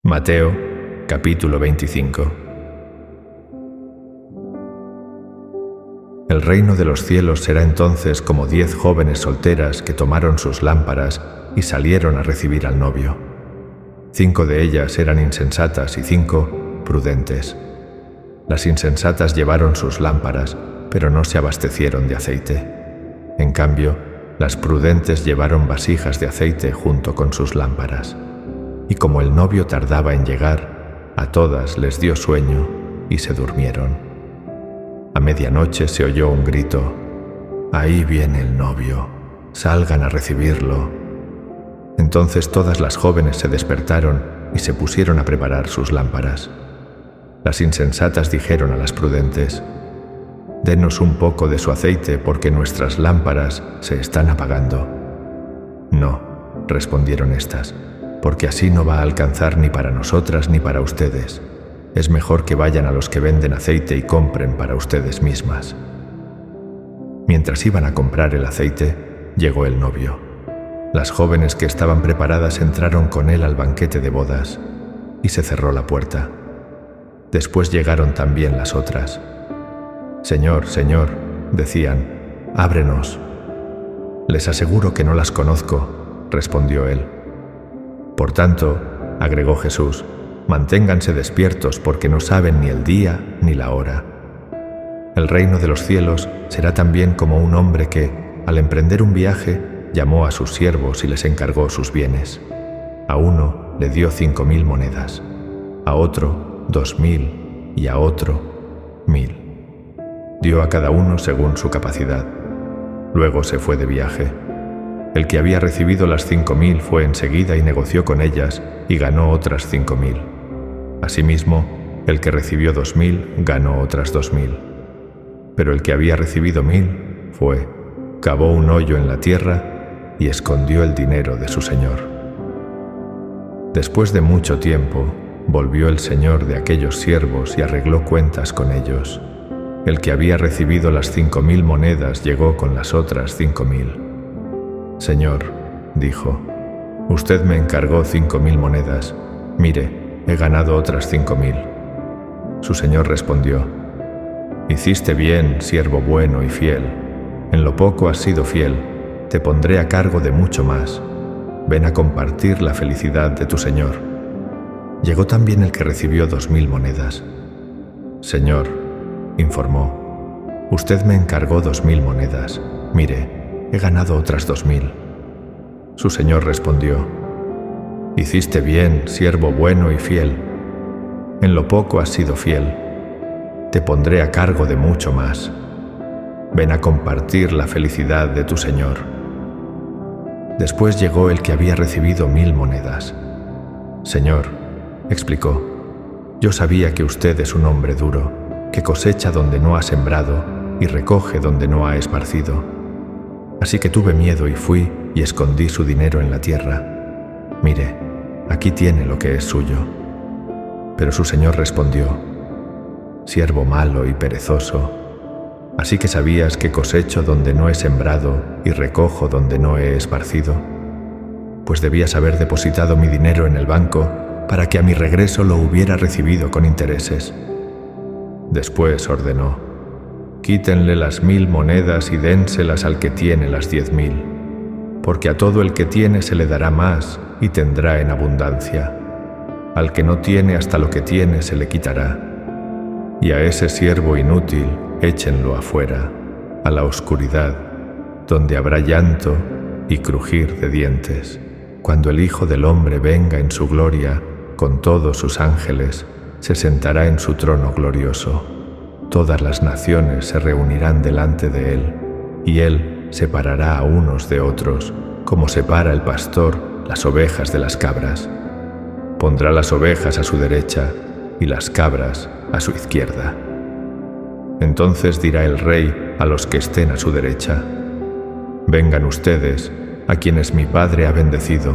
Mateo, capítulo 25. El reino de los cielos será entonces como 10 jóvenes solteras que tomaron sus lámparas y salieron a recibir al novio. 5 de ellas eran insensatas y 5 prudentes. Las insensatas llevaron sus lámparas, pero no se abastecieron de aceite. En cambio, las prudentes llevaron vasijas de aceite junto con sus lámparas. Y como el novio tardaba en llegar, a todas les dio sueño y se durmieron. A medianoche se oyó un grito: «Ahí viene el novio, salgan a recibirlo». Entonces todas las jóvenes se despertaron y se pusieron a preparar sus lámparas. Las insensatas dijeron a las prudentes: «Denos un poco de su aceite porque nuestras lámparas se están apagando». «No», respondieron éstas, «porque así no va a alcanzar ni para nosotras ni para ustedes. Es mejor que vayan a los que venden aceite y compren para ustedes mismas». Mientras iban a comprar el aceite, llegó el novio. Las jóvenes que estaban preparadas entraron con él al banquete de bodas y se cerró la puerta. Después llegaron también las otras. «Señor, Señor», decían, «ábrenos». «Les aseguro que no las conozco», respondió él. «Por tanto», agregó Jesús, «manténganse despiertos porque no saben ni el día ni la hora». El reino de los cielos será también como un hombre que, al emprender un viaje, llamó a sus siervos y les encargó sus bienes. A uno le dio 5.000 monedas, a otro 2.000 y a otro 1.000. Dio a cada uno según su capacidad. Luego se fue de viaje. El que había recibido las 5.000 fue enseguida y negoció con ellas y ganó otras 5.000. Asimismo, el que recibió 2.000 ganó otras 2.000. Pero el que había recibido 1.000 fue, cavó un hoyo en la tierra y escondió el dinero de su señor. Después de mucho tiempo, volvió el señor de aquellos siervos y arregló cuentas con ellos. El que había recibido las 5.000 monedas llegó con las otras 5.000. «Señor», dijo, «usted me encargó 5.000 monedas. Mire, he ganado otras 5.000». Su señor respondió: «Hiciste bien, siervo bueno y fiel. En lo poco has sido fiel, te pondré a cargo de mucho más. Ven a compartir la felicidad de tu señor». Llegó también el que recibió 2.000 monedas. «Señor», informó, «usted me encargó 2.000 monedas. Mire, he ganado otras 2.000». Su señor respondió: «Hiciste bien, siervo bueno y fiel. En lo poco has sido fiel, te pondré a cargo de mucho más. Ven a compartir la felicidad de tu señor». Después llegó el que había recibido 1.000 monedas. «Señor», explicó, «yo sabía que usted es un hombre duro, que cosecha donde no ha sembrado y recoge donde no ha esparcido. Así que tuve miedo y fui y escondí su dinero en la tierra. Mire, aquí tiene lo que es suyo». Pero su señor respondió: «Siervo malo y perezoso, ¿así que sabías que cosecho donde no he sembrado y recojo donde no he esparcido? Pues debías haber depositado mi dinero en el banco para que a mi regreso lo hubiera recibido con intereses». Después ordenó: «Quítenle las 1.000 monedas y dénselas al que tiene las 10.000, porque a todo el que tiene se le dará más y tendrá en abundancia. Al que no tiene, hasta lo que tiene se le quitará. Y a ese siervo inútil échenlo afuera, a la oscuridad, donde habrá llanto y crujir de dientes, cuando el Hijo del Hombre venga en su gloria con todos sus ángeles, se sentará en su trono glorioso. Todas las naciones se reunirán delante de él, y él separará a unos de otros, como separa el pastor las ovejas de las cabras. Pondrá las ovejas a su derecha y las cabras a su izquierda. Entonces dirá el rey a los que estén a su derecha: vengan ustedes, a quienes mi Padre ha bendecido,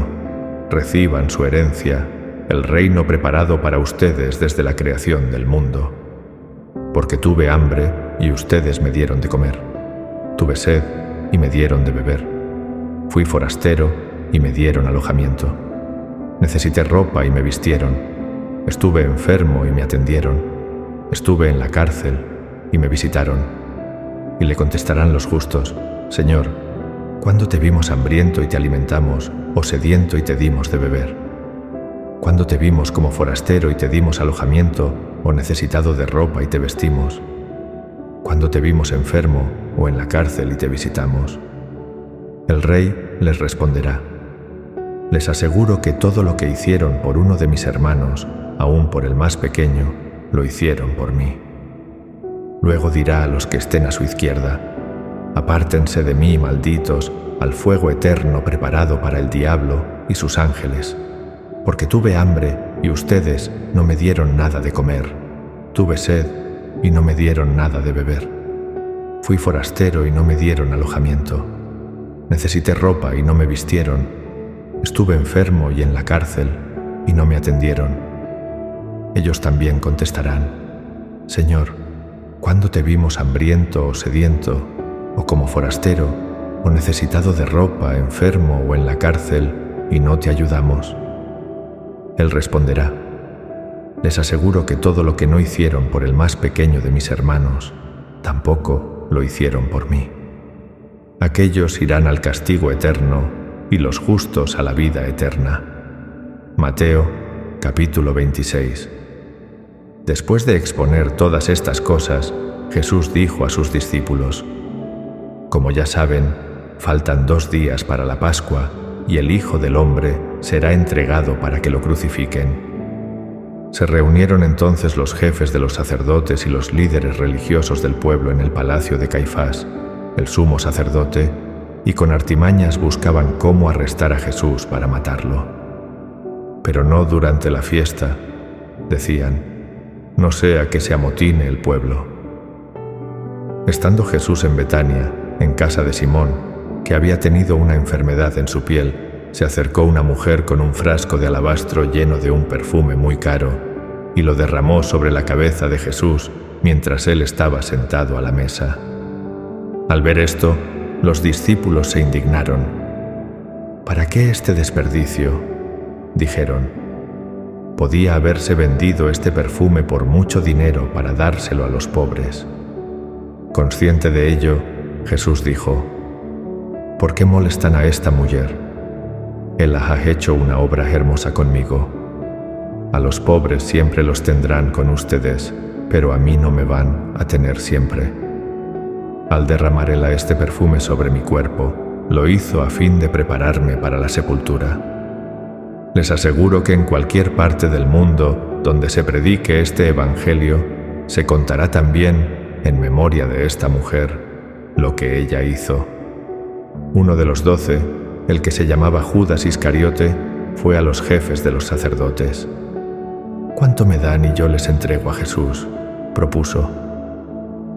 reciban su herencia, el reino preparado para ustedes desde la creación del mundo. Porque tuve hambre y ustedes me dieron de comer. Tuve sed y me dieron de beber. Fui forastero y me dieron alojamiento. Necesité ropa y me vistieron. Estuve enfermo y me atendieron. Estuve en la cárcel y me visitaron. Y le contestarán los justos: Señor, ¿cuándo te vimos hambriento y te alimentamos, o sediento y te dimos de beber? ¿Cuándo te vimos como forastero y te dimos alojamiento, o necesitado de ropa y te vestimos? ¿Cuándo te vimos enfermo o en la cárcel y te visitamos? El rey les responderá: les aseguro que todo lo que hicieron por uno de mis hermanos, aun por el más pequeño, lo hicieron por mí. Luego dirá a los que estén a su izquierda: apártense de mí, malditos, al fuego eterno preparado para el diablo y sus ángeles, porque tuve hambre y ustedes no me dieron nada de comer, tuve sed y no me dieron nada de beber, fui forastero y no me dieron alojamiento, necesité ropa y no me vistieron, estuve enfermo y en la cárcel y no me atendieron. Ellos también contestarán: Señor, ¿cuándo te vimos hambriento o sediento, o como forastero, o necesitado de ropa, enfermo o en la cárcel, y no te ayudamos? Él responderá: les aseguro que todo lo que no hicieron por el más pequeño de mis hermanos, tampoco lo hicieron por mí. Aquellos irán al castigo eterno y los justos a la vida eterna. Mateo, capítulo 26. Después de exponer todas estas cosas, Jesús dijo a sus discípulos: como ya saben, faltan 2 días para la Pascua y el Hijo del Hombre será entregado para que lo crucifiquen. Se reunieron entonces los jefes de los sacerdotes y los líderes religiosos del pueblo en el palacio de Caifás, el sumo sacerdote, y con artimañas buscaban cómo arrestar a Jesús para matarlo. Pero no durante la fiesta, decían, no sea que se amotine el pueblo. Estando Jesús en Betania, en casa de Simón, que había tenido una enfermedad en su piel, se acercó una mujer con un frasco de alabastro lleno de un perfume muy caro y lo derramó sobre la cabeza de Jesús mientras él estaba sentado a la mesa. Al ver esto, los discípulos se indignaron. ¿Para qué este desperdicio?, dijeron. Podía haberse vendido este perfume por mucho dinero para dárselo a los pobres. Consciente de ello, Jesús dijo: ¿por qué molestan a esta mujer? Él ha hecho una obra hermosa conmigo. A los pobres siempre los tendrán con ustedes, pero a mí no me van a tener siempre. Al derramar él este perfume sobre mi cuerpo, lo hizo a fin de prepararme para la sepultura. Les aseguro que en cualquier parte del mundo donde se predique este evangelio, se contará también, en memoria de esta mujer, lo que ella hizo. Uno de los 12, el que se llamaba Judas Iscariote, fue a los jefes de los sacerdotes. ¿Cuánto me dan y yo les entrego a Jesús?, propuso.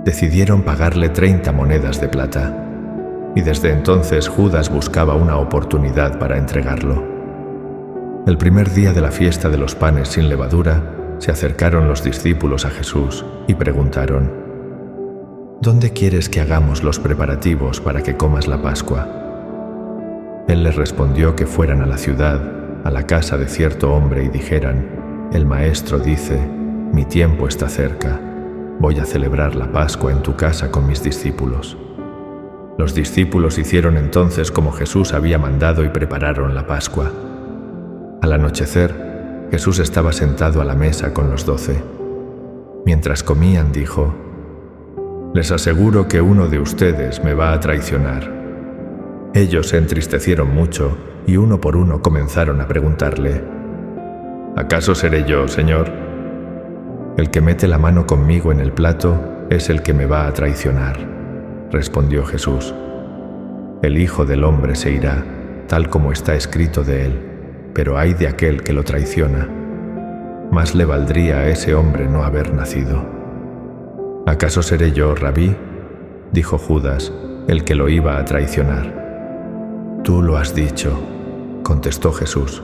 Decidieron pagarle 30 monedas de plata, y desde entonces Judas buscaba una oportunidad para entregarlo. El primer día de la fiesta de los panes sin levadura, se acercaron los discípulos a Jesús y preguntaron: ¿dónde quieres que hagamos los preparativos para que comas la Pascua? Él les respondió que fueran a la ciudad, a la casa de cierto hombre, y dijeran: el Maestro dice, mi tiempo está cerca, voy a celebrar la Pascua en tu casa con mis discípulos. Los discípulos hicieron entonces como Jesús había mandado y prepararon la Pascua. Al anochecer, Jesús estaba sentado a la mesa con los 12. Mientras comían, dijo: les aseguro que uno de ustedes me va a traicionar. Ellos se entristecieron mucho y uno por uno comenzaron a preguntarle: ¿acaso seré yo, Señor? El que mete la mano conmigo en el plato es el que me va a traicionar, respondió Jesús. El Hijo del Hombre se irá, tal como está escrito de él, pero ay de aquel que lo traiciona. Más le valdría a ese hombre no haber nacido. ¿Acaso seré yo, Rabí?, dijo Judas, el que lo iba a traicionar. Tú lo has dicho, contestó Jesús.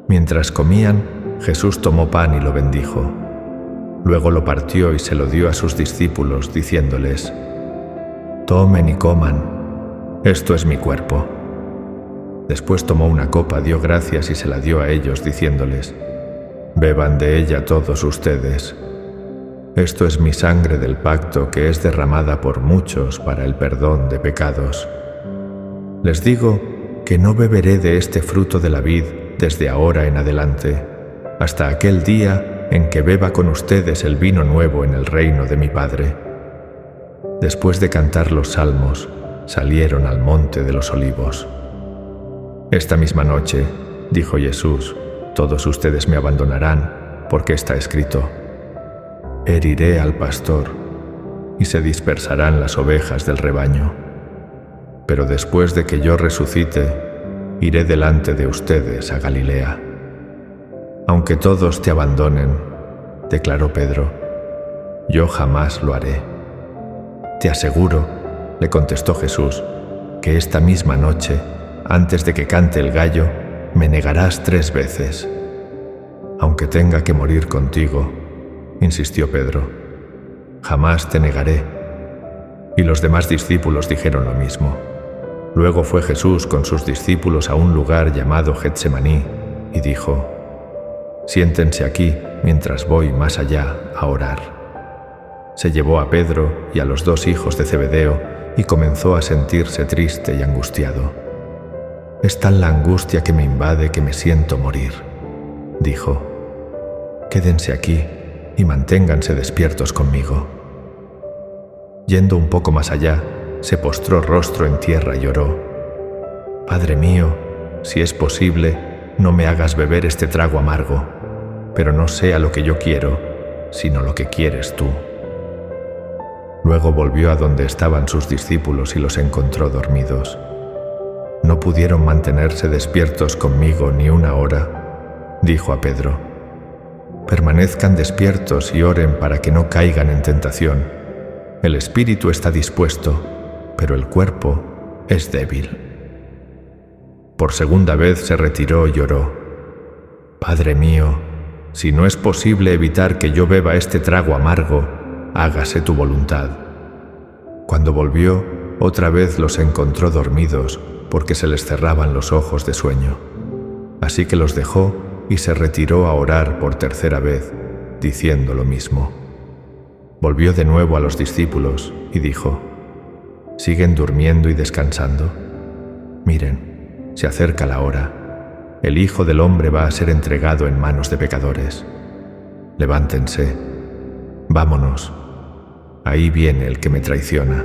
Mientras comían, Jesús tomó pan y lo bendijo. Luego lo partió y se lo dio a sus discípulos, diciéndoles: tomen y coman, esto es mi cuerpo. Después tomó una copa, dio gracias y se la dio a ellos, diciéndoles: Beban de ella todos ustedes. Esto es mi sangre del pacto que es derramada por muchos para el perdón de pecados. Les digo que no beberé de este fruto de la vid desde ahora en adelante, hasta aquel día en que beba con ustedes el vino nuevo en el reino de mi Padre. Después de cantar los salmos, salieron al monte de los olivos. Esta misma noche, dijo Jesús, todos ustedes me abandonarán, porque está escrito: heriré al pastor, y se dispersarán las ovejas del rebaño. Pero después de que yo resucite, iré delante de ustedes a Galilea. Aunque todos te abandonen, declaró Pedro, yo jamás lo haré. Te aseguro, le contestó Jesús, que esta misma noche, antes de que cante el gallo, me negarás 3 veces. Aunque tenga que morir contigo, insistió Pedro, jamás te negaré. Y los demás discípulos dijeron lo mismo. Luego fue Jesús con sus discípulos a un lugar llamado Getsemaní y dijo: siéntense aquí mientras voy más allá a orar. Se llevó a Pedro y a los 2 hijos de Zebedeo y comenzó a sentirse triste y angustiado. Es tal la angustia que me invade que me siento morir, dijo. Quédense aquí y manténganse despiertos conmigo. Yendo un poco más allá, se postró rostro en tierra y lloró. Padre mío, si es posible, no me hagas beber este trago amargo, pero no sea lo que yo quiero, sino lo que quieres tú. Luego volvió a donde estaban sus discípulos y los encontró dormidos. No pudieron mantenerse despiertos conmigo ni una hora, dijo a Pedro. Permanezcan despiertos y oren para que no caigan en tentación. El espíritu está dispuesto, pero el cuerpo es débil. Por segunda vez se retiró y lloró. Padre mío, si no es posible evitar que yo beba este trago amargo, hágase tu voluntad. Cuando volvió, otra vez los encontró dormidos porque se les cerraban los ojos de sueño. Así que los dejó y se retiró a orar por 3ª vez, diciendo lo mismo. Volvió de nuevo a los discípulos y dijo: ¿siguen durmiendo y descansando? Miren, se acerca la hora. El Hijo del Hombre va a ser entregado en manos de pecadores. Levántense, vámonos. Ahí viene el que me traiciona.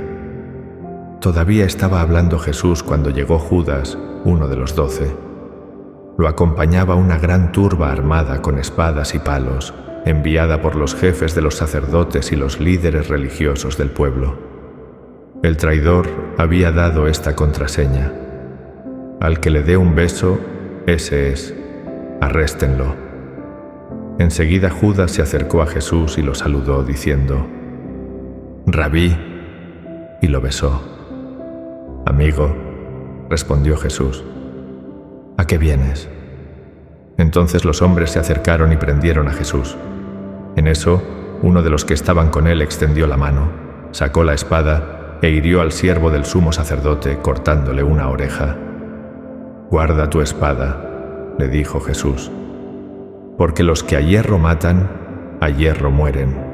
Todavía estaba hablando Jesús cuando llegó Judas, uno de los 12. Lo acompañaba una gran turba armada con espadas y palos, enviada por los jefes de los sacerdotes y los líderes religiosos del pueblo. El traidor había dado esta contraseña: al que le dé un beso, ese es, arréstenlo. Enseguida Judas se acercó a Jesús y lo saludó diciendo: Rabí, y lo besó. Amigo, respondió Jesús, ¿a qué vienes? Entonces los hombres se acercaron y prendieron a Jesús. En eso, uno de los que estaban con él extendió la mano, sacó la espada e hirió al siervo del sumo sacerdote, cortándole una oreja. Guarda tu espada, le dijo Jesús, porque los que a hierro matan, a hierro mueren.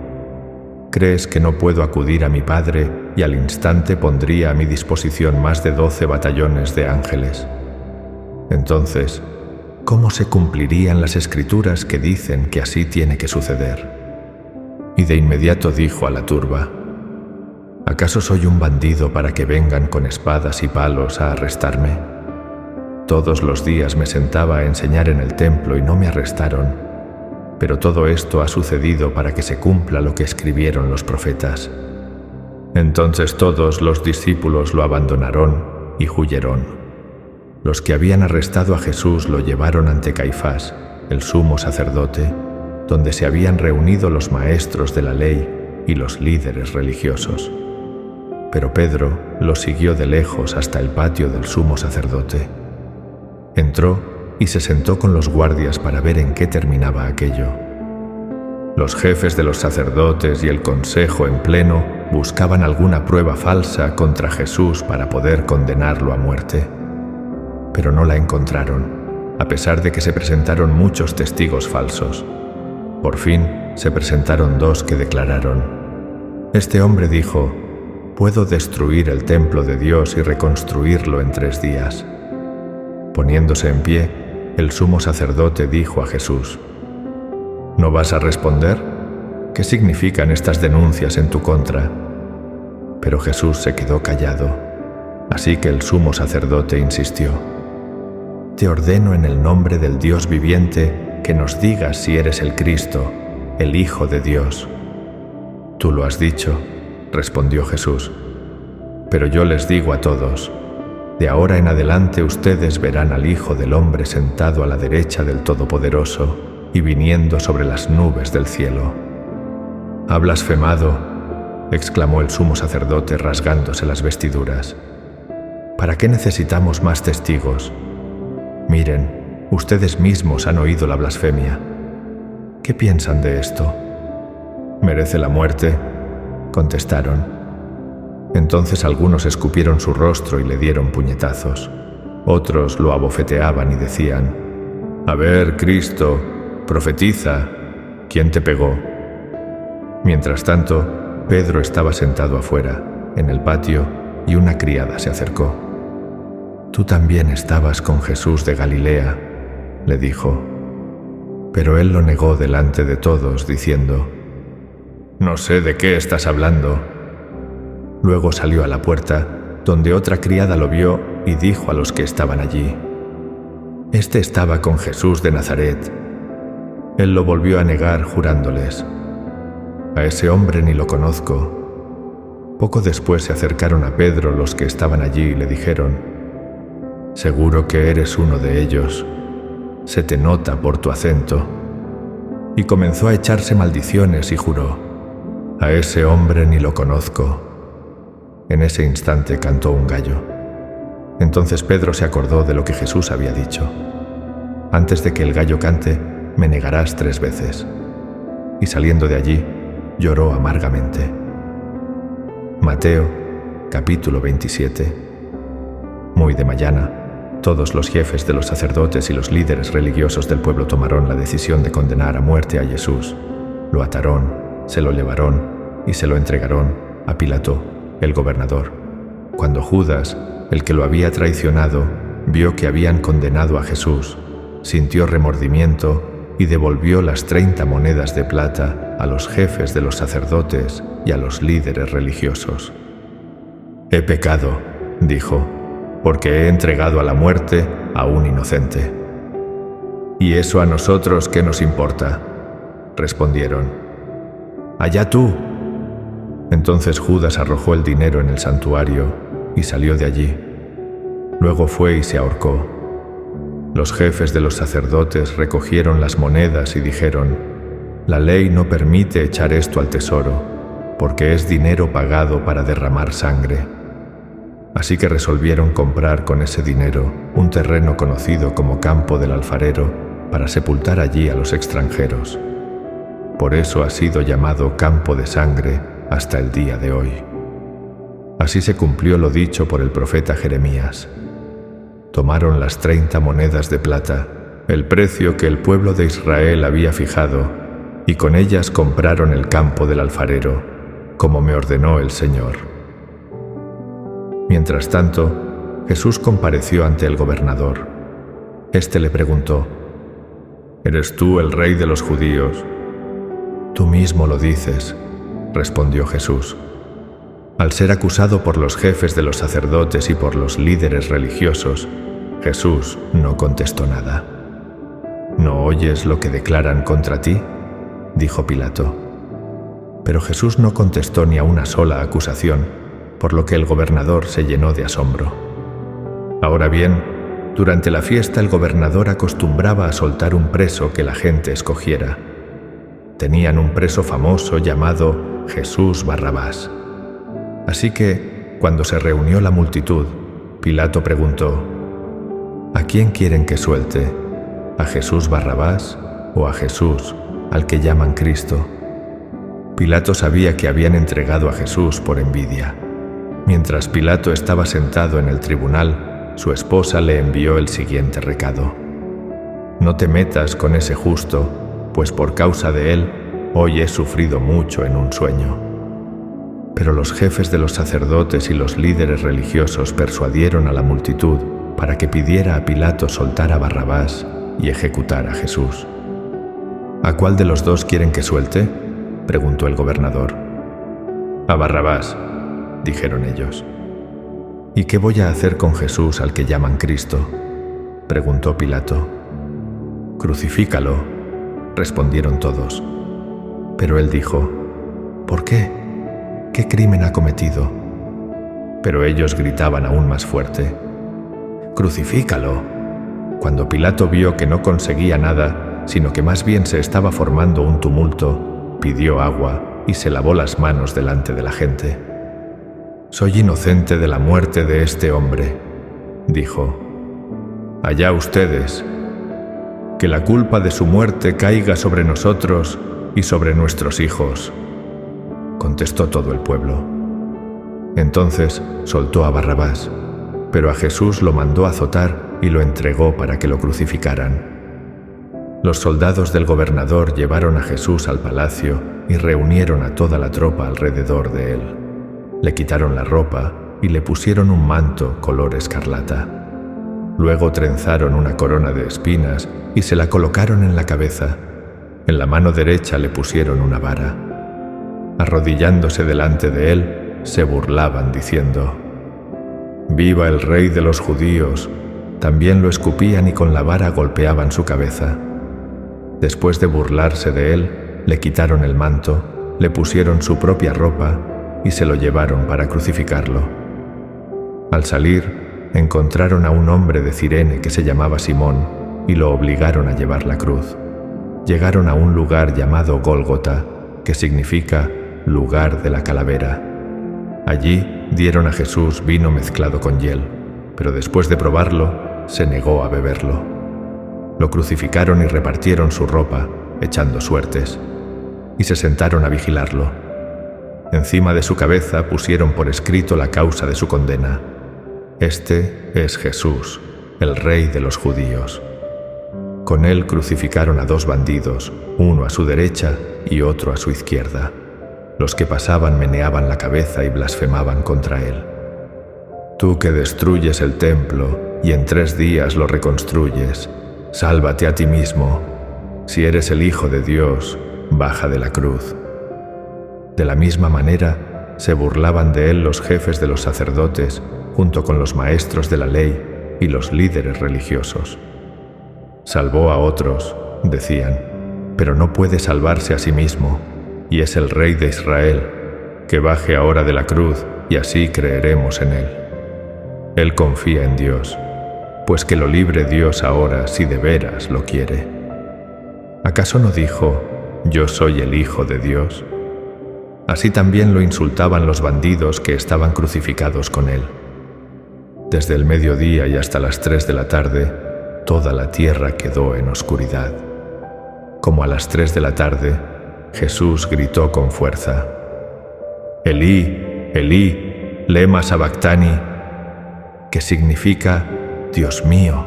¿Crees que no puedo acudir a mi Padre y al instante pondría a mi disposición más de 12 batallones de ángeles? Entonces, ¿cómo se cumplirían las escrituras que dicen que así tiene que suceder? Y de inmediato dijo a la turba: ¿acaso soy un bandido para que vengan con espadas y palos a arrestarme? Todos los días me sentaba a enseñar en el templo y no me arrestaron, pero todo esto ha sucedido para que se cumpla lo que escribieron los profetas. Entonces todos los discípulos lo abandonaron y huyeron. Los que habían arrestado a Jesús lo llevaron ante Caifás, el sumo sacerdote, donde se habían reunido los maestros de la ley y los líderes religiosos. Pero Pedro lo siguió de lejos hasta el patio del sumo sacerdote. Entró y se sentó con los guardias para ver en qué terminaba aquello. Los jefes de los sacerdotes y el consejo en pleno buscaban alguna prueba falsa contra Jesús para poder condenarlo a muerte. Pero no la encontraron, a pesar de que se presentaron muchos testigos falsos. Por fin se presentaron dos que declararon: «Este hombre dijo, puedo destruir el templo de Dios y reconstruirlo en 3 días». Poniéndose en pie, el sumo sacerdote dijo a Jesús: ¿No vas a responder? ¿Qué significan estas denuncias en tu contra? Pero Jesús se quedó callado, así que el sumo sacerdote insistió: «Te ordeno en el nombre del Dios viviente que nos digas si eres el Cristo, el Hijo de Dios». «Tú lo has dicho», respondió Jesús, «pero yo les digo a todos, de ahora en adelante ustedes verán al Hijo del Hombre sentado a la derecha del Todopoderoso y viniendo sobre las nubes del cielo». «Ha blasfemado», exclamó el sumo sacerdote rasgándose las vestiduras. «¿Para qué necesitamos más testigos? Miren, ustedes mismos han oído la blasfemia. ¿Qué piensan de esto?» «Merece la muerte», contestaron. Entonces algunos escupieron su rostro y le dieron puñetazos. Otros lo abofeteaban y decían: «A ver, Cristo, profetiza, ¿quién te pegó?». Mientras tanto, Pedro estaba sentado afuera, en el patio, y una criada se acercó. «Tú también estabas con Jesús de Galilea», le dijo. Pero él lo negó delante de todos, diciendo: «No sé de qué estás hablando». Luego salió a la puerta, donde otra criada lo vio y dijo a los que estaban allí: «Este estaba con Jesús de Nazaret». Él lo volvió a negar, jurándoles: «A ese hombre ni lo conozco». Poco después se acercaron a Pedro los que estaban allí y le dijeron: «Seguro que eres uno de ellos. Se te nota por tu acento». Y comenzó a echarse maldiciones y juró: «A ese hombre ni lo conozco». En ese instante cantó un gallo. Entonces Pedro se acordó de lo que Jesús había dicho: «Antes de que el gallo cante, me negarás 3 veces». Y saliendo de allí, lloró amargamente. Mateo, capítulo 27. Muy de mañana, todos los jefes de los sacerdotes y los líderes religiosos del pueblo tomaron la decisión de condenar a muerte a Jesús. Lo ataron, se lo llevaron y se lo entregaron a Pilato, el gobernador. Cuando Judas, el que lo había traicionado, vio que habían condenado a Jesús, sintió remordimiento y devolvió las 30 monedas de plata a los jefes de los sacerdotes y a los líderes religiosos. «He pecado», dijo, «porque he entregado a la muerte a un inocente». «¿Y eso a nosotros qué nos importa?», respondieron. «Allá tú». Entonces Judas arrojó el dinero en el santuario y salió de allí. Luego fue y se ahorcó. Los jefes de los sacerdotes recogieron las monedas y dijeron: «La ley no permite echar esto al tesoro, porque es dinero pagado para derramar sangre». Así que resolvieron comprar con ese dinero un terreno conocido como Campo del Alfarero para sepultar allí a los extranjeros. Por eso ha sido llamado Campo de Sangre hasta el día de hoy. Así se cumplió lo dicho por el profeta Jeremías. Tomaron las 30 monedas de plata, el precio que el pueblo de Israel había fijado, y con ellas compraron el campo del alfarero, como me ordenó el Señor. Mientras tanto, Jesús compareció ante el gobernador. Este le preguntó: «¿Eres tú el rey de los judíos?». «Tú mismo lo dices», respondió Jesús. Al ser acusado por los jefes de los sacerdotes y por los líderes religiosos, Jesús no contestó nada. «¿No oyes lo que declaran contra ti?», dijo Pilato. Pero Jesús no contestó ni a una sola acusación, por lo que el gobernador se llenó de asombro. Ahora bien, durante la fiesta el gobernador acostumbraba a soltar un preso que la gente escogiera. Tenían un preso famoso llamado Jesús Barrabás. Así que, cuando se reunió la multitud, Pilato preguntó: «¿A quién quieren que suelte? ¿A Jesús Barrabás o a Jesús, al que llaman Cristo?». Pilato sabía que habían entregado a Jesús por envidia. Mientras Pilato estaba sentado en el tribunal, su esposa le envió el siguiente recado: «No te metas con ese justo, pues por causa de él hoy he sufrido mucho en un sueño». Pero los jefes de los sacerdotes y los líderes religiosos persuadieron a la multitud para que pidiera a Pilato soltar a Barrabás y ejecutar a Jesús. «¿A cuál de los dos quieren que suelte?», preguntó el gobernador. «A Barrabás», dijeron ellos. «¿Y qué voy a hacer con Jesús al que llaman Cristo?», preguntó Pilato. «Crucifícalo», respondieron todos. Pero él dijo: «¿Por qué? ¿Qué crimen ha cometido?». Pero ellos gritaban aún más fuerte: «¡Crucifícalo!». Cuando Pilato vio que no conseguía nada, sino que más bien se estaba formando un tumulto, pidió agua y se lavó las manos delante de la gente. «Soy inocente de la muerte de este hombre», dijo. «Allá ustedes. Que la culpa de su muerte caiga sobre nosotros y sobre nuestros hijos», contestó todo el pueblo. Entonces soltó a Barrabás, pero a Jesús lo mandó azotar y lo entregó para que lo crucificaran. Los soldados del gobernador llevaron a Jesús al palacio y reunieron a toda la tropa alrededor de él. Le quitaron la ropa y le pusieron un manto color escarlata. Luego trenzaron una corona de espinas y se la colocaron en la cabeza. En la mano derecha le pusieron una vara. Arrodillándose delante de él, se burlaban diciendo: «¡Viva el rey de los judíos!». También lo escupían y con la vara golpeaban su cabeza. Después de burlarse de él, le quitaron el manto, le pusieron su propia ropa y se lo llevaron para crucificarlo. Al salir, encontraron a un hombre de Cirene que se llamaba Simón y lo obligaron a llevar la cruz. Llegaron a un lugar llamado Gólgota, que significa lugar de la calavera. Allí dieron a Jesús vino mezclado con hiel, pero después de probarlo, se negó a beberlo. Lo crucificaron y repartieron su ropa, echando suertes, y se sentaron a vigilarlo. Encima de su cabeza pusieron por escrito la causa de su condena: «Este es Jesús, el Rey de los judíos». Con él crucificaron a dos bandidos, uno a su derecha y otro a su izquierda. Los que pasaban meneaban la cabeza y blasfemaban contra él. «Tú que destruyes el templo y en 3 días lo reconstruyes, sálvate a ti mismo. Si eres el Hijo de Dios, baja de la cruz». De la misma manera, se burlaban de él los jefes de los sacerdotes, junto con los maestros de la ley y los líderes religiosos. «Salvó a otros», decían, «pero no puede salvarse a sí mismo, y es el Rey de Israel, que baje ahora de la cruz y así creeremos en él». Él confía en Dios, pues que lo libre Dios ahora si de veras lo quiere. ¿Acaso no dijo: «Yo soy el Hijo de Dios»? Así también lo insultaban los bandidos que estaban crucificados con él. Desde el mediodía y hasta las 3 de la tarde, toda la tierra quedó en oscuridad. Como a las 3 de la tarde, Jesús gritó con fuerza: «Elí, Elí, lema sabactani», que significa: «Dios mío,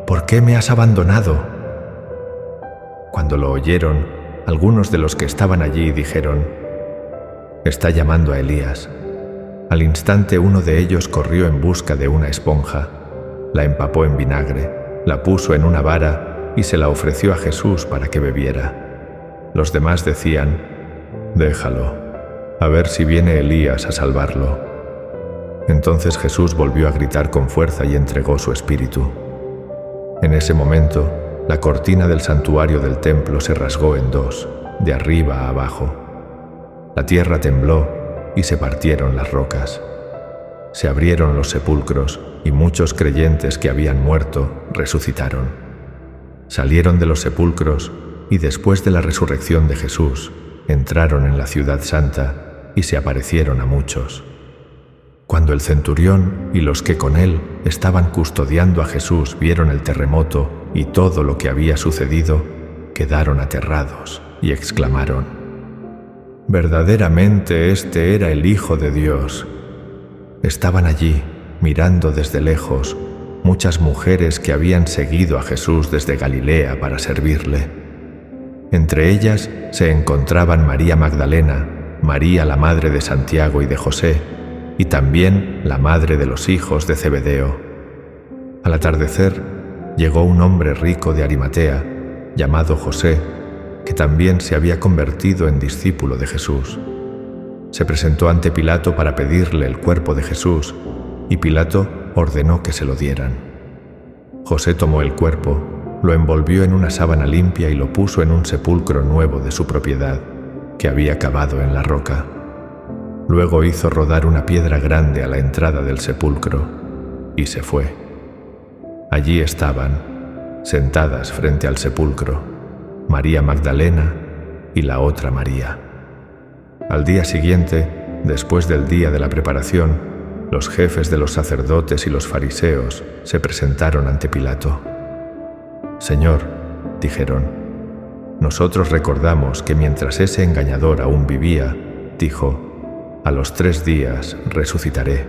¿por qué me has abandonado?». Cuando lo oyeron, algunos de los que estaban allí dijeron: «Está llamando a Elías». Al instante uno de ellos corrió en busca de una esponja, la empapó en vinagre, la puso en una vara y se la ofreció a Jesús para que bebiera. Los demás decían: «Déjalo, a ver si viene Elías a salvarlo». Entonces Jesús volvió a gritar con fuerza y entregó su espíritu. En ese momento, la cortina del santuario del templo se rasgó en 2, de arriba a abajo. La tierra tembló y se partieron las rocas. Se abrieron los sepulcros y muchos creyentes que habían muerto resucitaron. Salieron de los sepulcros y después de la resurrección de Jesús, entraron en la ciudad santa y se aparecieron a muchos. Cuando el centurión y los que con él estaban custodiando a Jesús vieron el terremoto y todo lo que había sucedido, quedaron aterrados y exclamaron: «Verdaderamente este era el Hijo de Dios». Estaban allí, mirando desde lejos, muchas mujeres que habían seguido a Jesús desde Galilea para servirle. Entre ellas se encontraban María Magdalena, María la madre de Santiago y de José, y también la madre de los hijos de Zebedeo. Al atardecer llegó un hombre rico de Arimatea, llamado José, que también se había convertido en discípulo de Jesús. Se presentó ante Pilato para pedirle el cuerpo de Jesús, y Pilato ordenó que se lo dieran. José tomó el cuerpo, lo envolvió en una sábana limpia y lo puso en un sepulcro nuevo de su propiedad, que había cavado en la roca. Luego hizo rodar una piedra grande a la entrada del sepulcro, y se fue. Allí estaban, sentadas frente al sepulcro, María Magdalena y la otra María. Al día siguiente, después del día de la preparación, los jefes de los sacerdotes y los fariseos se presentaron ante Pilato. «Señor», dijeron, «nosotros recordamos que mientras ese engañador aún vivía, dijo, a los 3 días resucitaré.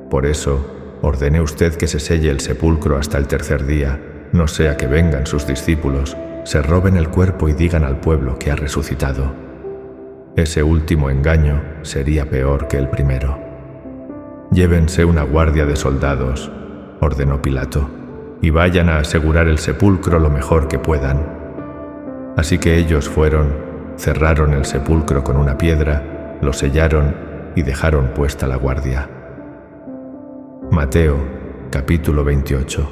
Por eso, ordene usted que se selle el sepulcro hasta el 3er día, no sea que vengan sus discípulos, se roben el cuerpo y digan al pueblo que ha resucitado. Ese último engaño sería peor que el primero». «Llévense una guardia de soldados», ordenó Pilato, «y vayan a asegurar el sepulcro lo mejor que puedan». Así que ellos fueron, cerraron el sepulcro con una piedra, lo sellaron y dejaron puesta la guardia. Mateo, capítulo 28.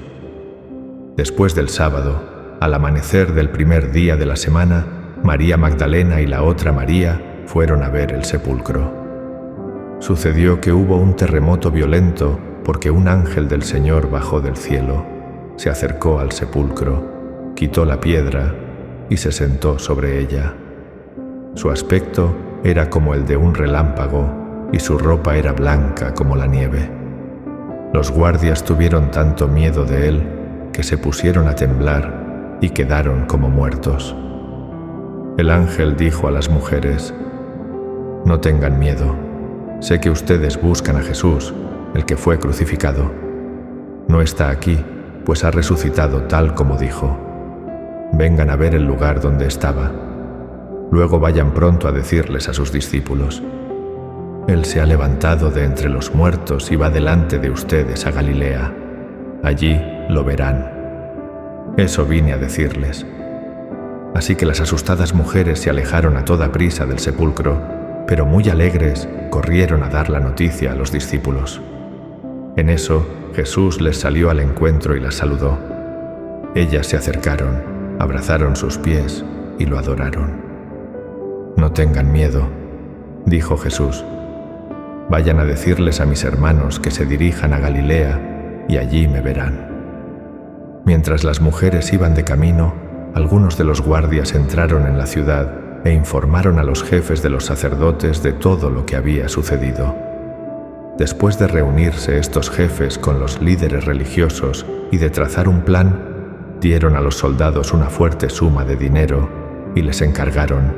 Después del sábado, al amanecer del primer día de la semana, María Magdalena y la otra María fueron a ver el sepulcro. Sucedió que hubo un terremoto violento porque un ángel del Señor bajó del cielo, se acercó al sepulcro, quitó la piedra y se sentó sobre ella. Su aspecto era como el de un relámpago y su ropa era blanca como la nieve. Los guardias tuvieron tanto miedo de él que se pusieron a temblar y quedaron como muertos. El ángel dijo a las mujeres: «No tengan miedo. Sé que ustedes buscan a Jesús, el que fue crucificado. No está aquí, pues ha resucitado tal como dijo. Vengan a ver el lugar donde estaba. Luego vayan pronto a decirles a sus discípulos: Él se ha levantado de entre los muertos y va delante de ustedes a Galilea. Allí lo verán. Eso vine a decirles». Así que las asustadas mujeres se alejaron a toda prisa del sepulcro, pero muy alegres corrieron a dar la noticia a los discípulos. En eso, Jesús les salió al encuentro y las saludó. Ellas se acercaron, abrazaron sus pies y lo adoraron. «No tengan miedo», dijo Jesús. «Vayan a decirles a mis hermanos que se dirijan a Galilea y allí me verán». Mientras las mujeres iban de camino, algunos de los guardias entraron en la ciudad e informaron a los jefes de los sacerdotes de todo lo que había sucedido. Después de reunirse estos jefes con los líderes religiosos y de trazar un plan, dieron a los soldados una fuerte suma de dinero y les encargaron: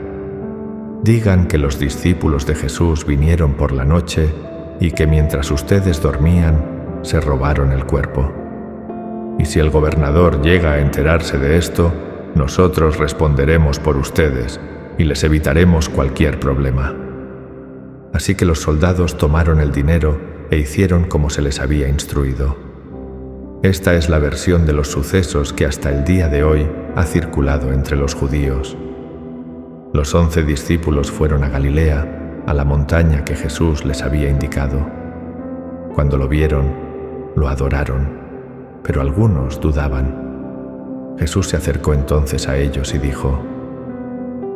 «Digan que los discípulos de Jesús vinieron por la noche y que mientras ustedes dormían, se robaron el cuerpo. Y si el gobernador llega a enterarse de esto, nosotros responderemos por ustedes y les evitaremos cualquier problema». Así que los soldados tomaron el dinero e hicieron como se les había instruido. Esta es la versión de los sucesos que hasta el día de hoy ha circulado entre los judíos. Los 11 discípulos fueron a Galilea, a la montaña que Jesús les había indicado. Cuando lo vieron, lo adoraron, pero algunos dudaban. Jesús se acercó entonces a ellos y dijo: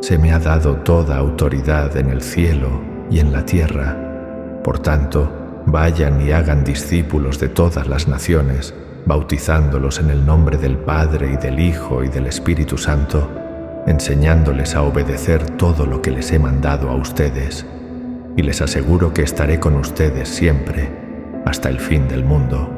«Se me ha dado toda autoridad en el cielo y en la tierra. Por tanto, vayan y hagan discípulos de todas las naciones, bautizándolos en el nombre del Padre y del Hijo y del Espíritu Santo, enseñándoles a obedecer todo lo que les he mandado a ustedes. Y les aseguro que estaré con ustedes siempre, hasta el fin del mundo».